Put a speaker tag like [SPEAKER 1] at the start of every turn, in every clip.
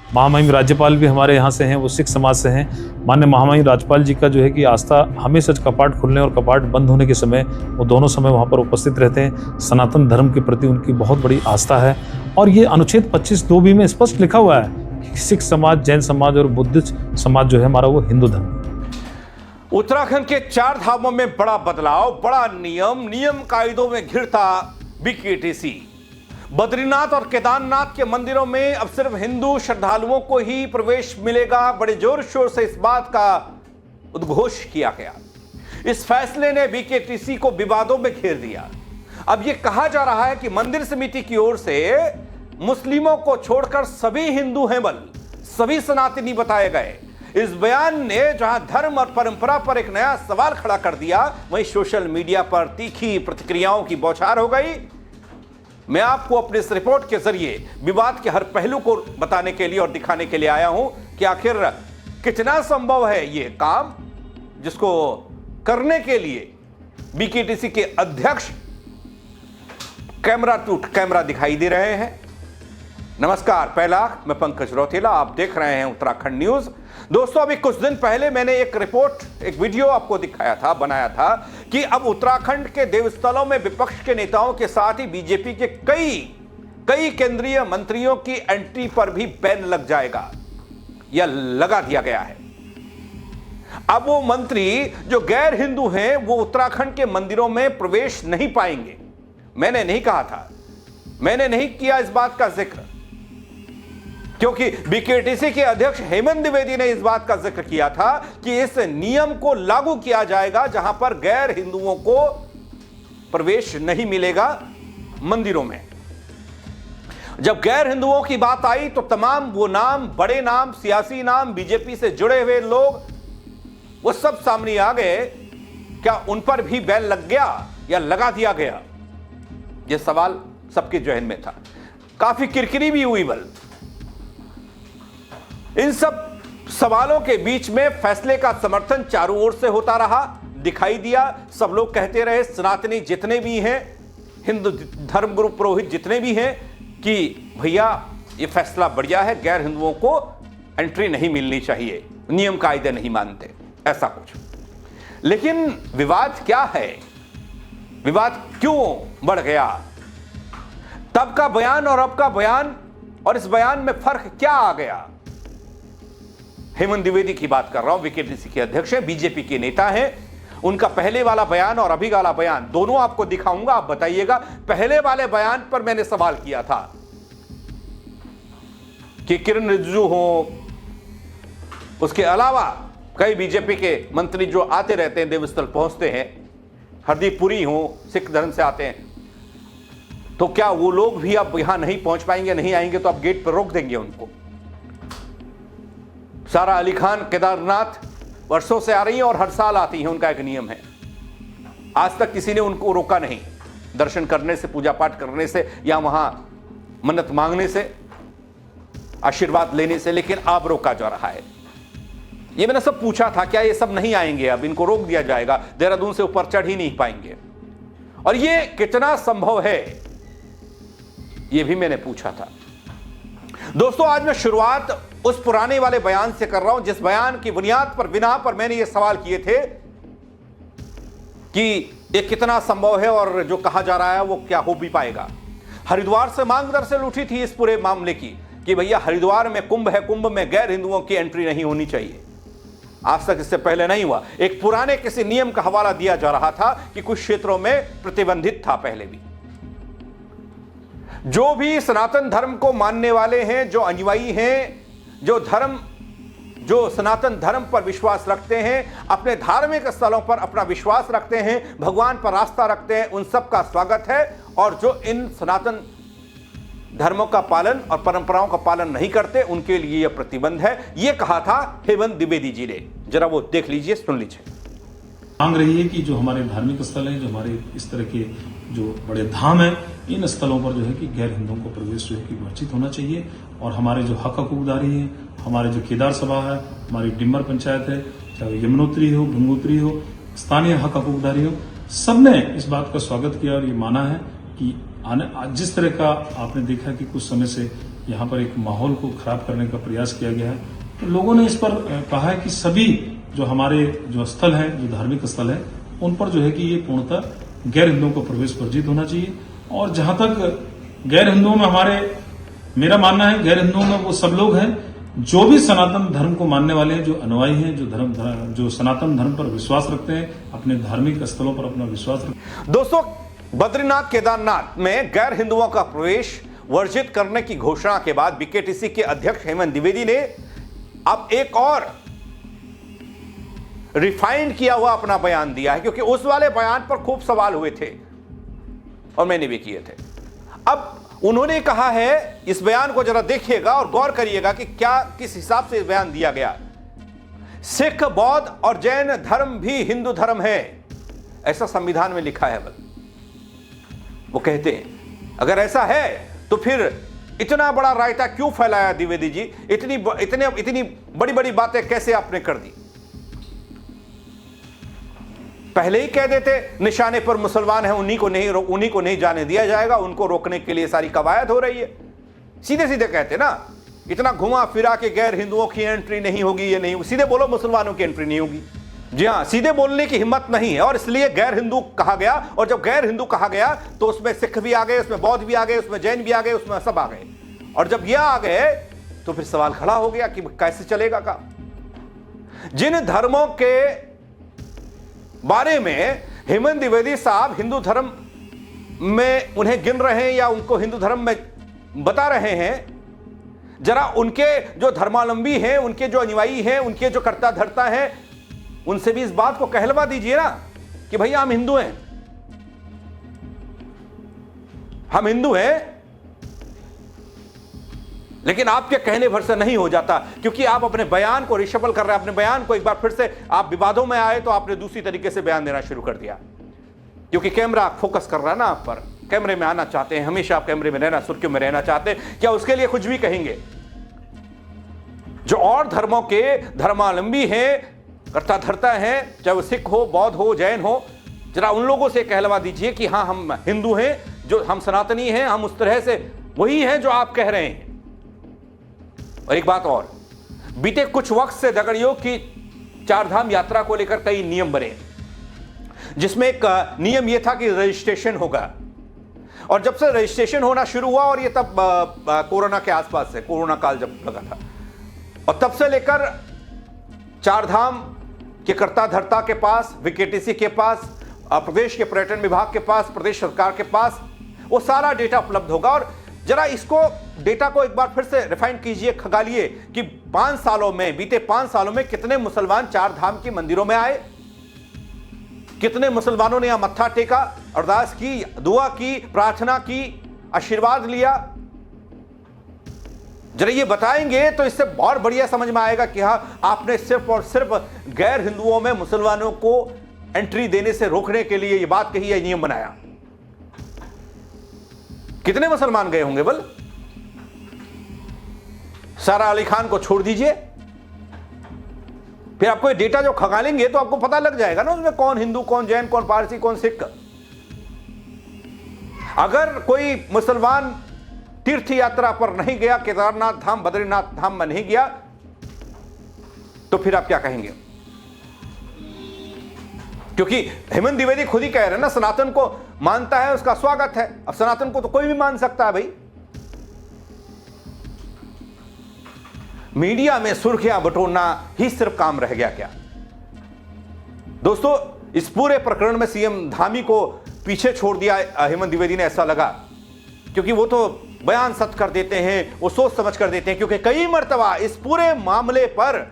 [SPEAKER 1] महामहिम राज्यपाल भी हमारे यहाँ से हैं, वो सिख समाज से हैं। माननीय महामहिम राज्यपाल जी का जो है कि आस्था हमेशा कपाट खुलने और कपाट बंद होने के समय वो दोनों समय वहाँ पर उपस्थित रहते हैं। सनातन धर्म के प्रति उनकी बहुत बड़ी आस्था है और ये अनुच्छेद 25(2)(b) में स्पष्ट लिखा हुआ है कि सिख समाज, जैन समाज और बुद्धिस्ट समाज जो है हमारा वो हिंदू धर्म है।
[SPEAKER 2] उत्तराखंड के 4 धामों में बड़ा बदलाव, बड़ा नियम कायदों में घिरता बीकेटीसी। बद्रीनाथ और केदारनाथ के मंदिरों में अब सिर्फ हिंदू श्रद्धालुओं को ही प्रवेश मिलेगा। बड़े जोर शोर से इस बात का उद्घोष किया गया। इस फैसले ने बीकेटीसी को विवादों में घेर दिया। अब यह कहा जा रहा है कि मंदिर समिति की ओर से मुस्लिमों को छोड़कर सभी हिंदू हैं, सभी सनातनी बताए गए। इस बयान ने जहां धर्म और परंपरा पर एक नया सवाल खड़ा कर दिया, वहीं सोशल मीडिया पर तीखी प्रतिक्रियाओं की बौछार हो गई। मैं आपको अपने इस रिपोर्ट के जरिए विवाद के हर पहलू को बताने के लिए और दिखाने के लिए आया हूं कि आखिर कितना संभव है यह काम, जिसको करने के लिए बीकेटीसी के अध्यक्ष कैमरा टू कैमरा दिखाई दे रहे हैं। नमस्कार, पहला मैं पंकज रौतेला, आप देख रहे हैं उत्तराखंड न्यूज। दोस्तों, अभी कुछ दिन पहले मैंने एक वीडियो आपको दिखाया था, बनाया था कि अब उत्तराखंड के देवस्थलों में विपक्ष के नेताओं के साथ ही बीजेपी के कई केंद्रीय मंत्रियों की एंट्री पर भी बैन लग जाएगा या लगा दिया गया है। अब वो मंत्री जो गैर हिंदू हैं वो उत्तराखंड के मंदिरों में प्रवेश नहीं पाएंगे। मैंने नहीं कहा था, मैंने नहीं किया इस बात का जिक्र, क्योंकि बीकेटीसी के अध्यक्ष हेमंत द्विवेदी ने इस बात का जिक्र किया था कि इस नियम को लागू किया जाएगा जहां पर गैर हिंदुओं को प्रवेश नहीं मिलेगा मंदिरों में। जब गैर हिंदुओं की बात आई तो तमाम वो नाम, बड़े नाम, सियासी नाम, बीजेपी से जुड़े हुए लोग, वो सब सामने आ गए। क्या उन पर भी बैन लग गया या लगा दिया गया? यह सवाल सबके जहन में था। काफी किरकिरी भी हुई। इन सब सवालों के बीच में फैसले का समर्थन चारों ओर से होता रहा, दिखाई दिया। सब लोग कहते रहे, सनातनी जितने भी हैं, हिंदू धर्मगुरु पुरोहित जितने भी हैं, कि भैया ये फैसला बढ़िया है, गैर हिंदुओं को एंट्री नहीं मिलनी चाहिए, नियम कायदे नहीं मानते, ऐसा कुछ। लेकिन विवाद क्या है? विवाद क्यों बढ़ गया? तब का बयान और अब का बयान, और इस बयान में फर्क क्या आ गया? हेमंत द्विवेदी की बात कर रहा हूं, बीकेटीसी के अध्यक्ष हैं, बीजेपी के नेता हैं। उनका पहले वाला बयान और अभी वाला बयान दोनों आपको दिखाऊंगा, आप बताइएगा। पहले वाले बयान पर मैंने सवाल किया था कि किरण रिजिजू हो, उसके अलावा कई बीजेपी के मंत्री जो आते रहते हैं, देवस्थल पहुंचते हैं, हरदीप पुरी हो, सिख धर्म से आते हैं, तो क्या वो लोग भी अब यहां नहीं पहुंच पाएंगे? नहीं आएंगे तो आप गेट पर रोक देंगे उनको? सारा अली खान केदारनाथ वर्षों से आ रही हैं और हर साल आती हैं, उनका एक नियम है। आज तक किसी ने उनको रोका नहीं दर्शन करने से, पूजा पाठ करने से, या वहां मन्नत मांगने से, आशीर्वाद लेने से, लेकिन अब रोका जा रहा है। ये मैंने सब पूछा था, क्या ये सब नहीं आएंगे? अब इनको रोक दिया जाएगा, देहरादून से ऊपर चढ़ ही नहीं पाएंगे। और ये कितना संभव है, ये भी मैंने पूछा था। दोस्तों, आज मैं शुरुआत उस पुराने वाले बयान से कर रहा हूं, जिस बयान की बुनियाद पर, बिना पर मैंने ये सवाल किए थे कि ये कितना संभव है और जो कहा जा रहा है वो क्या हो भी पाएगा। हरिद्वार से मार्गदर्शन उठी थी इस पूरे मामले की कि भैया हरिद्वार में कुंभ है, कुंभ में गैर हिंदुओं की एंट्री नहीं होनी चाहिए। आज तक इससे पहले नहीं हुआ। एक पुराने किसी नियम का हवाला दिया जा रहा था कि कुछ क्षेत्रों में प्रतिबंधित था पहले भी। जो भी सनातन धर्म को मानने वाले हैं, जो अनुयायी हैं, जो सनातन धर्म पर विश्वास रखते हैं, अपने धार्मिक स्थलों पर अपना विश्वास रखते हैं, भगवान पर आस्था रखते हैं, उन सब का स्वागत है। और जो इन सनातन धर्मों का पालन और परंपराओं का पालन नहीं करते, उनके लिए यह प्रतिबंध है। यह कहा था हेमंत द्विवेदी जी ने। जरा वो देख लीजिए, सुन लीजिए।
[SPEAKER 1] मांग रही है कि जो हमारे धार्मिक स्थल हैं, जो हमारे इस तरह के जो बड़े धाम हैं, इन स्थलों पर जो है कि गैर हिंदुओं को प्रवेश जो है कि वर्जित होना चाहिए। और हमारे जो हक हकूकदारी हैं, हमारे जो केदार सभा है, हमारी डिम्बर पंचायत है, चाहे यमुनोत्री हो, गंगोत्री हो, स्थानीय हक हकूकदारी हो, सबने इस बात का स्वागत किया और ये माना है कि जिस तरह का आपने देखा कि कुछ समय से यहाँ पर एक माहौल को खराब करने का प्रयास किया गया है। तो लोगों ने इस पर कहा है कि सभी जो हमारे जो स्थल है, जो धार्मिक स्थल है, उन पर जो है कि ये पूर्णतः गैर हिंदुओं का प्रवेश वर्जित होना चाहिए। और जहां तक गैर हिंदुओं में मेरा मानना है, गैर हिंदुओं में वो सब लोग हैं जो भी सनातन धर्म को मानने वाले हैं, जो अनुयायी हैं, जो सनातन धर्म पर विश्वास रखते हैं, अपने धार्मिक स्थलों पर अपना विश्वास रखते हैं।
[SPEAKER 2] दोस्तों, बद्रीनाथ केदारनाथ में गैर हिंदुओं का प्रवेश वर्जित करने की घोषणा के बाद बीकेटीसी के अध्यक्ष हेमंत द्विवेदी ने अब एक और रिफाइंड किया हुआ अपना बयान दिया है, क्योंकि उस वाले बयान पर खूब सवाल हुए थे और मैंने भी किए थे। अब उन्होंने कहा है, इस बयान को जरा देखिएगा और गौर करिएगा कि क्या किस हिसाब से बयान दिया गया। सिख, बौद्ध और जैन धर्म भी हिंदू धर्म है, ऐसा संविधान में लिखा है। वो कहते हैं अगर ऐसा है तो फिर इतना बड़ा रायता क्यों फैलाया द्विवेदी जी? इतनी बड़ी बड़ी बातें कैसे आपने कर दी? पहले ही कह देते निशाने पर मुसलमान हैं, उन्हीं को नहीं जाने दिया जाएगा, उनको रोकने के लिए सारी कवायद हो रही है। सीधे सीधे कहते ना, इतना घुमा फिरा के गैर हिंदुओं की एंट्री नहीं होगी, ये नहीं होगी। सीधे बोलो मुसलमानों की एंट्री नहीं होगी। जी हां, सीधे बोलने की हिम्मत नहीं है और इसलिए गैर हिंदू कहा गया। और जब गैर हिंदू कहा गया तो उसमें सिख भी आ गए, उसमें बौद्ध भी आ गए, उसमें जैन भी आ गए, उसमें सब आ गए। और जब यह आ गए तो फिर सवाल खड़ा हो गया कि कैसे चलेगा काम। जिन धर्मों के बारे में हेमंत द्विवेदी साहब हिंदू धर्म में उन्हें गिन रहे हैं या उनको हिंदू धर्म में बता रहे हैं, जरा उनके जो धर्मावलंबी हैं, उनके जो अनुयायी हैं, उनके जो कर्ता धर्ता हैं, उनसे भी इस बात को कहलवा दीजिए ना कि भैया हम हिंदू हैं, हम हिंदू हैं। लेकिन आपके कहने भर से नहीं हो जाता, क्योंकि आप अपने बयान को रिशफल कर रहे हैं। अपने बयान को एक बार फिर से आप विवादों में आए तो आपने दूसरी तरीके से बयान देना शुरू कर दिया, क्योंकि कैमरा फोकस कर रहा है ना आप पर। कैमरे में आना चाहते हैं, हमेशा आप कैमरे में रहना, सुर्खियों में रहना चाहते हैं, क्या उसके लिए कुछ भी कहेंगे। जो और धर्मों के धर्मावलंबी हैं, कर्ता धर्ता हैं, चाहे वो सिख हो, बौद्ध हो, जैन हो, जरा उन लोगों से कहलवा दीजिए कि हाँ हम हिंदू हैं, जो हम सनातनी हैं, हम उस तरह से वही हैं जो आप कह रहे हैं। और एक बात और, बीते कुछ वक्त से दगड़ियों की चारधाम यात्रा को लेकर कई नियम बने, जिसमें एक नियम यह था कि रजिस्ट्रेशन होगा। और जब से रजिस्ट्रेशन होना शुरू हुआ, और ये तब कोरोना के आसपास से, कोरोना काल जब लगा था, और तब से लेकर चारधाम के कर्ता धर्ता के पास, बीकेटीसी के पास, प्रदेश के पर्यटन विभाग के पास, प्रदेश सरकार के पास वो सारा डेटा उपलब्ध होगा। और जरा इसको डेटा को एक बार फिर से रिफाइन कीजिए, खगालिए कि 5 सालों में, बीते 5 सालों में कितने मुसलमान चार धाम के मंदिरों में आए, कितने मुसलमानों ने यहां मत्था टेका, अरदास की, दुआ की, प्रार्थना की, आशीर्वाद लिया। जरा ये बताएंगे तो इससे बहुत बढ़िया समझ में आएगा कि हाँ, आपने सिर्फ और सिर्फ गैर हिंदुओं में मुसलमानों को एंट्री देने से रोकने के लिए ये बात कही है, नियम बनाया। कितने मुसलमान गए होंगे बल? सारा अली खान को छोड़ दीजिए, फिर आपको ये डेटा जो खंगालेंगे तो आपको पता लग जाएगा ना उसमें कौन हिंदू, कौन जैन, कौन पारसी, कौन सिख। अगर कोई मुसलमान तीर्थ यात्रा पर नहीं गया, केदारनाथ धाम, बद्रीनाथ धाम में नहीं गया, तो फिर आप क्या कहेंगे? क्योंकि हेमंत द्विवेदी खुद ही कह रहे हैं ना, सनातन को मानता है उसका स्वागत है। अब सनातन को तो कोई भी मान सकता है भाई। मीडिया में सुर्खियां बटोरना ही सिर्फ काम रह गया क्या? दोस्तों, इस पूरे प्रकरण में सीएम धामी को पीछे छोड़ दिया हेमंत द्विवेदी ने, ऐसा लगा, क्योंकि वो तो बयान सच कर देते हैं, वो सोच समझ कर देते हैं। क्योंकि कई मर्तबा इस पूरे मामले पर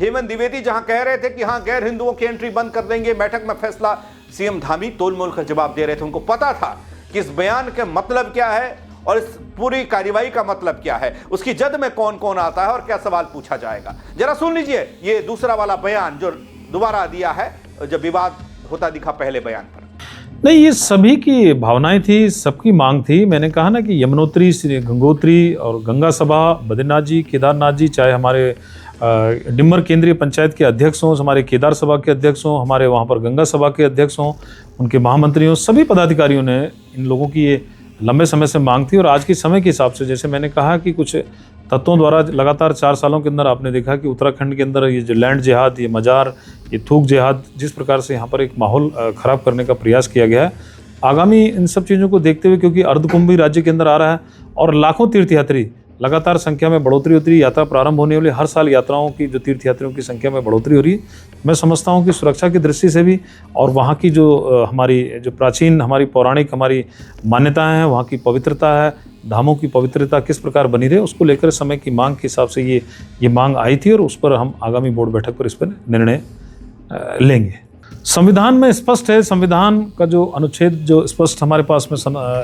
[SPEAKER 2] हेमंत द्विवेदी जहां कह रहे थे कि हां गैर हिंदुओं की एंट्री बंद कर देंगे, बैठक में फैसला, सीएम धामी तोलमोल का जवाब दे रहे थे। उनको पता था कि इस बयान का मतलब क्या है और इस पूरी कार्रवाई का मतलब क्या है, उसकी जद में कौन कौन आता है और क्या सवाल पूछा जाएगा। जरा सुन लीजिए ये दूसरा वाला बयान जो दोबारा दिया है, जब विवाद होता दिखा पहले बयान पर।
[SPEAKER 1] नहीं, ये सभी की भावनाएं थी, सबकी मांग थी। मैंने कहा ना कि यमुनोत्री, गंगोत्री और गंगा सभा, बद्रीनाथ जी, केदारनाथ जी, चाहे हमारे डिम्मर केंद्रीय पंचायत के अध्यक्ष हों, हमारे केदार सभा के अध्यक्ष हों, हमारे वहाँ पर गंगा सभा के अध्यक्ष हों, उनके महामंत्री हों, सभी पदाधिकारियों ने इन लोगों की ये लंबे समय से मांग थी और आज के समय के हिसाब से, जैसे मैंने कहा कि कुछ तत्वों द्वारा लगातार 4 सालों के अंदर आपने देखा कि उत्तराखंड के अंदर ये जो लैंड जिहाद, ये मजार, ये थूक जिहाद, जिस प्रकार से यहाँ पर एक माहौल खराब करने का प्रयास किया गया है, आगामी इन सब चीज़ों को देखते हुए, क्योंकि अर्धकुंभी राज्य के अंदर आ रहा है और लाखों तीर्थयात्री लगातार संख्या में बढ़ोतरी होती है, यात्रा प्रारंभ होने वाली, हर साल यात्राओं की जो तीर्थयात्रियों की संख्या में बढ़ोतरी हो रही है। मैं समझता हूँ कि सुरक्षा की दृष्टि से भी और वहाँ की जो हमारी जो प्राचीन हमारी पौराणिक हमारी मान्यताएं हैं, वहाँ की पवित्रता है, धामों की पवित्रता किस प्रकार बनी रहे, उसको लेकर समय की मांग के हिसाब से ये मांग आई थी और उस पर हम आगामी बोर्ड बैठक पर इस पर निर्णय लेंगे। संविधान में स्पष्ट है, संविधान का जो अनुच्छेद जो स्पष्ट हमारे पास में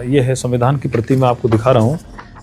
[SPEAKER 1] ये है, संविधान की प्रति मैं आपको दिखा रहा हूँ।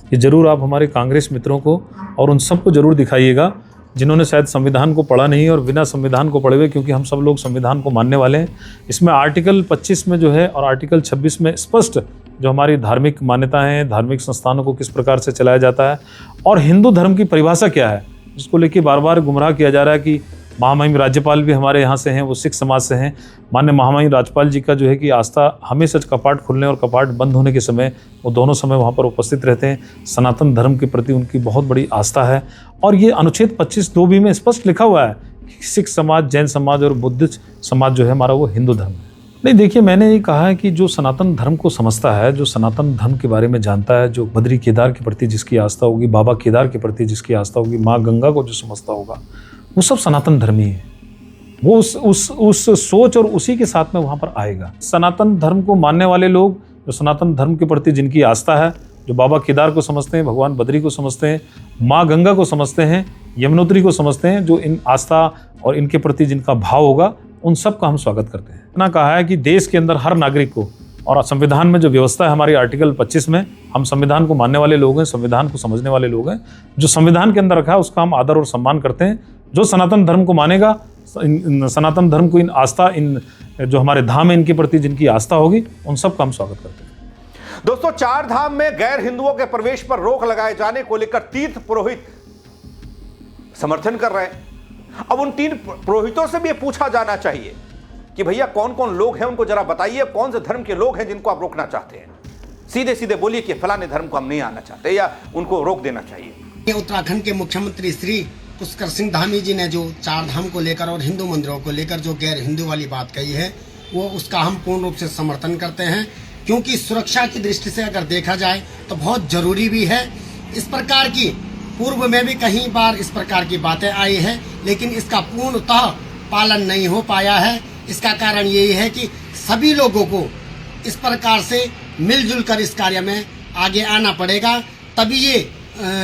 [SPEAKER 1] ये जरूर आप हमारे कांग्रेस मित्रों को और उन सबको जरूर दिखाइएगा जिन्होंने शायद संविधान को पढ़ा नहीं और बिना संविधान को पढ़े हुए, क्योंकि हम सब लोग संविधान को मानने वाले हैं। इसमें आर्टिकल 25 में जो है और आर्टिकल 26 में स्पष्ट जो हमारी धार्मिक मान्यताएं हैं, धार्मिक संस्थानों को किस प्रकार से चलाया जाता है और हिंदू धर्म की परिभाषा क्या है, जिसको लेकर बार बार गुमराह किया जा रहा है कि महामहिम राज्यपाल भी हमारे यहाँ से हैं, वो सिख समाज से हैं। माननीय महामहिम राज्यपाल जी का जो है कि आस्था हमेशा कपाट खुलने और कपाट बंद होने के समय वो दोनों समय वहाँ पर उपस्थित रहते हैं। सनातन धर्म के प्रति उनकी बहुत बड़ी आस्था है और ये अनुच्छेद 25(2)(b) में स्पष्ट लिखा हुआ है कि सिख समाज, जैन समाज और बुद्धिस्ट समाज जो है हमारा वो हिंदू धर्म है। नहीं, देखिए, मैंने ये कहा है कि जो सनातन धर्म को समझता है, जो सनातन धर्म के बारे में जानता है, जो बद्री केदार के प्रति जिसकी आस्था होगी, बाबा केदार के प्रति जिसकी आस्था होगी, माँ गंगा को जो समझता होगा, वो सब सनातन धर्मी है। वो उस सोच और उसी के साथ में वहाँ पर आएगा। सनातन धर्म को मानने वाले लोग, जो सनातन धर्म के प्रति जिनकी आस्था है, जो बाबा केदार को समझते हैं, भगवान बद्री को समझते हैं, माँ गंगा को समझते हैं, यमुनोत्री को समझते हैं, जो इन आस्था और इनके प्रति जिनका भाव होगा, उन सब का हम स्वागत करते हैं। इतना कहा है कि देश के अंदर हर नागरिक को, और संविधान में जो व्यवस्था है हमारी आर्टिकल 25 में, हम संविधान को मानने वाले लोग हैं, संविधान को समझने वाले लोग हैं। जो संविधान के अंदर रखा है उसका हम आदर और सम्मान करते हैं। जो सनातन धर्म को मानेगा, सनातन धर्म को इन आस्था, इन जो हमारे धाम है इनके प्रति जिनकी आस्था होगी, उन सब का हम स्वागत करते हैं।
[SPEAKER 2] दोस्तों, 4 धाम में गैर हिंदुओं के प्रवेश पर रोक लगाए जाने को लेकर तीर्थ पुरोहित समर्थन कर रहे हैं। अब उन 3 पुरोहितों से भी पूछा जाना चाहिए कि भैया कौन कौन लोग हैं, उनको जरा बताइए, कौन से धर्म के लोग हैं जिनको आप रोकना चाहते हैं। सीधे सीधे बोलिए कि फलाने धर्म को हम नहीं आना चाहते या उनको रोक देना चाहिए।
[SPEAKER 3] उत्तराखंड के मुख्यमंत्री श्री पुष्कर सिंह धामी जी ने जो 4 धाम को लेकर और हिंदू मंदिरों को लेकर जो गैर हिंदू वाली बात कही है, वो उसका हम पूर्ण रूप से समर्थन करते हैं, क्योंकि सुरक्षा की दृष्टि से अगर देखा जाए तो बहुत जरूरी भी है। इस प्रकार की पूर्व में भी कई बार इस प्रकार की बातें आई है, लेकिन इसका पूर्णतः पालन नहीं हो पाया है। इसका कारण यही है कि सभी लोगों को इस प्रकार से मिलजुल कर इस कार्य में आगे आना पड़ेगा, तभी ये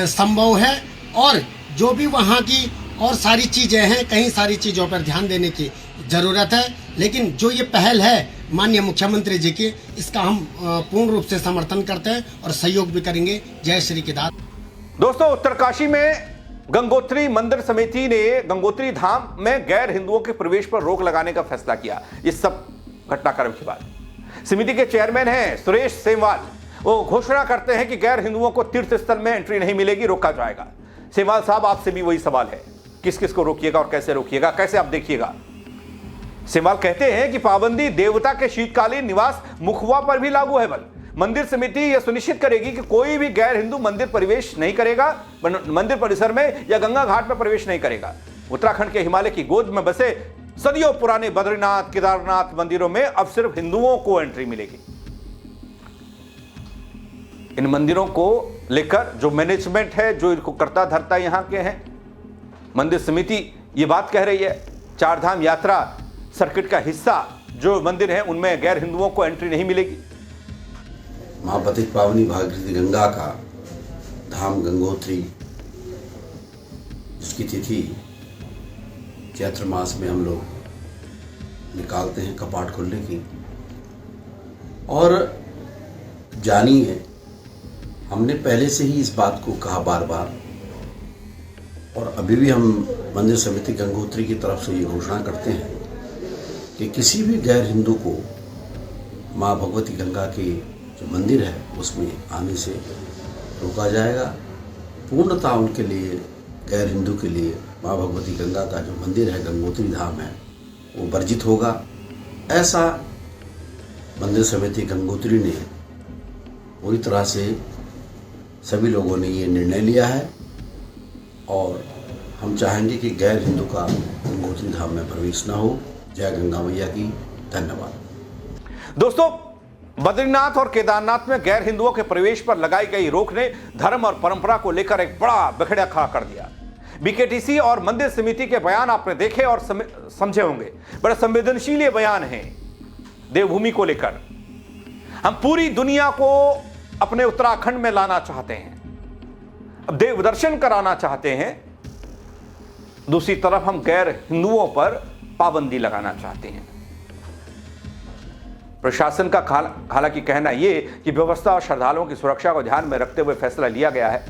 [SPEAKER 3] संभव है। और जो भी वहाँ की और सारी चीज़ें हैं, कई सारी चीज़ों पर ध्यान देने की ज़रूरत है, लेकिन जो ये पहल है माननीय मुख्यमंत्री जी की, इसका हम पूर्ण रूप से समर्थन करते हैं और सहयोग भी करेंगे। जय श्री केदार।
[SPEAKER 2] दोस्तों, उत्तरकाशी में गंगोत्री मंदिर समिति ने गंगोत्री धाम में गैर हिंदुओं के प्रवेश पर रोक लगाने का फैसला किया। इस सब घटनाक्रम के बाद समिति के चेयरमैन हैं सुरेश सेमवाल, वो घोषणा करते हैं कि गैर हिंदुओं को तीर्थ स्थल में एंट्री नहीं मिलेगी, रोका जाएगा। सेमवाल साहब, आपसे भी वही सवाल है, किस किस को रोकिएगा और कैसे रोकिएगा, कैसे आप देखिएगा? सेमवाल कहते हैं कि पाबंदी देवता के शीतकालीन निवास मुखवा पर भी लागू है। बल मंदिर समिति यह सुनिश्चित करेगी कि कोई भी गैर हिंदू मंदिर प्रवेश नहीं करेगा, मंदिर परिसर में या गंगा घाट में प्रवेश नहीं करेगा। उत्तराखंड के हिमालय की गोद में बसे सदियों पुराने बद्रीनाथ, केदारनाथ मंदिरों में अब सिर्फ हिंदुओं को एंट्री मिलेगी। इन मंदिरों को लेकर जो मैनेजमेंट है, जो इनको करता धरता यहां के हैं, मंदिर समिति ये बात कह रही है 4 धाम यात्रा सर्किट का हिस्सा जो मंदिर है उनमें गैर हिंदुओं को एंट्री नहीं मिलेगी।
[SPEAKER 4] माँ पतित पावनी भागीरथी गंगा का धाम गंगोत्री, जिसकी तिथि चैत्र मास में हम लोग निकालते हैं कपाट खोलने की, और जानी है, हमने पहले से ही इस बात को कहा बार बार, और अभी भी हम मंदिर समिति गंगोत्री की तरफ से ये घोषणा करते हैं कि किसी भी गैर हिंदू को माँ भगवती गंगा के जो मंदिर है उसमें आने से रोका जाएगा। पूर्णतः उनके लिए, गैर हिंदू के लिए माँ भगवती गंगा का जो मंदिर है, गंगोत्री धाम है, वो वर्जित होगा। ऐसा मंदिर समिति गंगोत्री ने पूरी तरह से सभी लोगों ने ये निर्णय लिया है और हम चाहेंगे कि गैर हिंदू का गंगोत्री धाम में प्रवेश न हो। जय गंगा मैया की। धन्यवाद।
[SPEAKER 2] दोस्तों, बद्रीनाथ और केदारनाथ में गैर हिंदुओं के प्रवेश पर लगाई गई रोक ने धर्म और परंपरा को लेकर एक बड़ा बखेड़ा खड़ा कर दिया। बीकेटीसी और मंदिर समिति के बयान आपने देखे और समझे होंगे। बड़े संवेदनशील ये बयान हैं देवभूमि को लेकर। हम पूरी दुनिया को अपने उत्तराखंड में लाना चाहते हैं, अब देव दर्शन कराना चाहते हैं। दूसरी तरफ हम गैर हिंदुओं पर पाबंदी लगाना चाहते हैं। प्रशासन का हालांकि कहना यह कि व्यवस्था और श्रद्धालुओं की सुरक्षा को ध्यान में रखते हुए फैसला लिया गया है।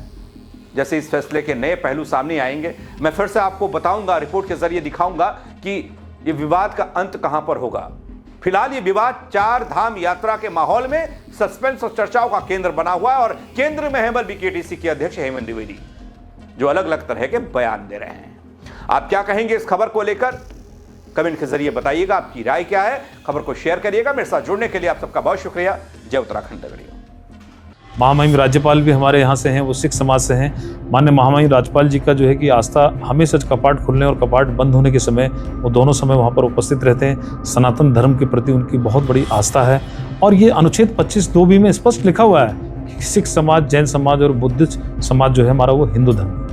[SPEAKER 2] जैसे इस फैसले के नए पहलू सामने आएंगे, मैं फिर से आपको बताऊंगा, रिपोर्ट के जरिए दिखाऊंगा कि यह विवाद का अंत कहां पर होगा। फिलहाल यह विवाद 4 धाम यात्रा के माहौल में सस्पेंस और चर्चाओं का केंद्र बना हुआ है और केंद्र में है बीकेटीसी के अध्यक्ष हेमंत द्विवेदी, जो अलग अलग तरह के बयान दे रहे हैं। आप क्या कहेंगे इस खबर को लेकर? कमेंट के जरिए बताइएगा, आपकी राय क्या है। खबर को शेयर करिएगा। मेरे साथ जुड़ने के लिए आप सबका बहुत शुक्रिया। जय उत्तराखंड तगड़ियों।
[SPEAKER 1] महामहिम राज्यपाल भी हमारे यहाँ से हैं, वो सिख समाज से हैं। माननीय महामहिम राज्यपाल जी का जो है कि आस्था हमेशा कपाट खुलने और कपाट बंद होने के समय वो दोनों समय वहाँ पर उपस्थित रहते हैं। सनातन धर्म के प्रति उनकी बहुत बड़ी आस्था है और ये अनुच्छेद 25(2)(b) में स्पष्ट लिखा हुआ है कि सिख समाज, जैन समाज और बुद्धिस्ट समाज जो है हमारा वो हिंदू धर्म।